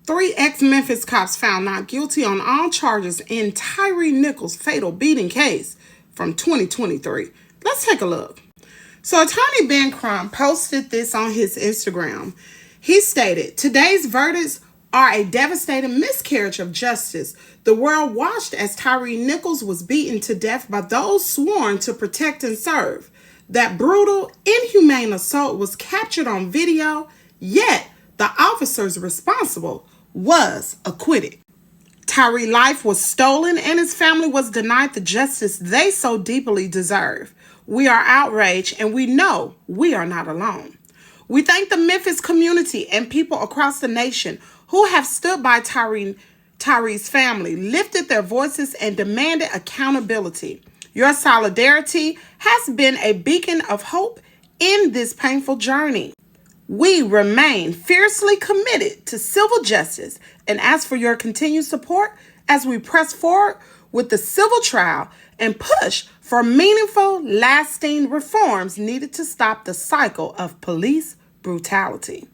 3 ex-Memphis cops found not guilty on all charges in Tyre Nichols' fatal beating case from 2023. Let's take a look. So attorney Ben Crump posted this on his Instagram. He stated, "Today's verdicts are a devastating miscarriage of justice. The world watched as Tyre Nichols was beaten to death by those sworn to protect and serve. That brutal, inhumane assault was captured on video, yet the officers responsible was acquitted. Tyre's life was stolen and his family was denied the justice they so deeply deserve. We are outraged and we know we are not alone. We thank the Memphis community and people across the nation who have stood by Tyre's family, lifted their voices, and demanded accountability. Your solidarity has been a beacon of hope in this painful journey. We remain fiercely committed to civil justice and ask for your continued support as we press forward with the civil trial and push for meaningful, lasting reforms needed to stop the cycle of police brutality.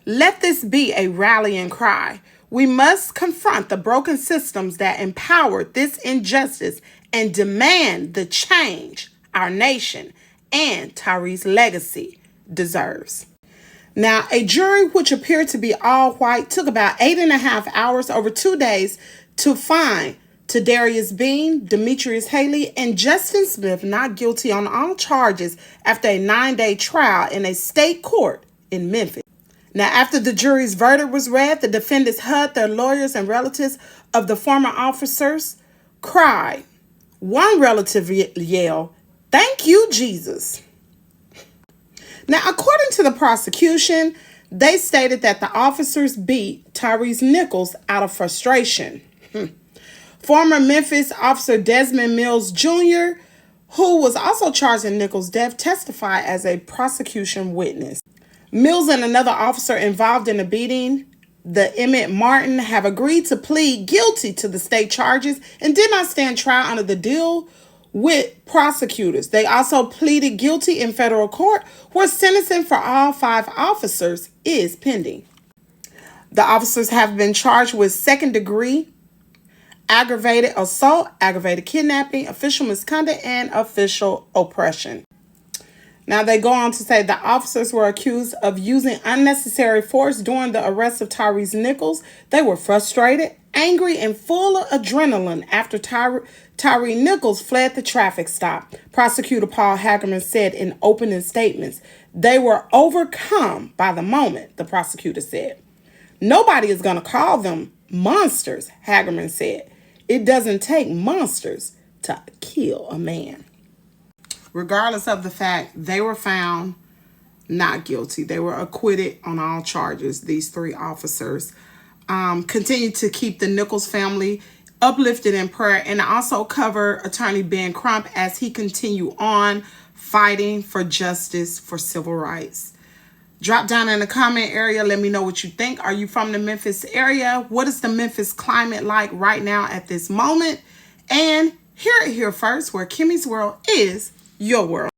Let this be a rallying cry. We must confront the broken systems that empowered this injustice and demand the change our nation and Tyre's legacy deserves." Now, a jury which appeared to be all white took about 8.5 hours over 2 days to find Tadarius Bean, Demetrius Haley, and Justin Smith not guilty on all charges after a 9-day trial in a state court in Memphis. Now, after the jury's verdict was read, the defendants hugged their lawyers and relatives of the former officers, cried. One relative yelled, "Thank you, Jesus." Now, according to the prosecution, they stated that the officers beat Tyre Nichols out of frustration. Former Memphis officer Desmond Mills Jr., who was also charged in Nichols' death, testified as a prosecution witness. Mills and another officer involved in the beating, the Emmett Martin, have agreed to plead guilty to the state charges and did not stand trial under the deal with prosecutors. They also pleaded guilty in federal court, where sentencing for all 5 officers is pending. The officers have been charged with second-degree aggravated assault, aggravated kidnapping, official misconduct, and official oppression. Now, they go on to say the officers were accused of using unnecessary force during the arrest of Tyre Nichols. They were frustrated, angry, and full of adrenaline after Tyre Nichols fled the traffic stop. Prosecutor Paul Hagerman said in opening statements, "They were overcome by the moment," the prosecutor said. "Nobody is going to call them monsters," Hagerman said. "It doesn't take monsters to kill a man." Regardless of the fact, they were found not guilty. They were acquitted on all charges, these 3 officers. Continue to keep the Nichols family uplifted in prayer, and also cover attorney Ben Crump as he continue on fighting for justice for civil rights. Drop down in the comment area. Let me know what you think. Are you from the Memphis area? What is the Memphis climate like right now at this moment? And hear it here first, where Kimmy's World is your world.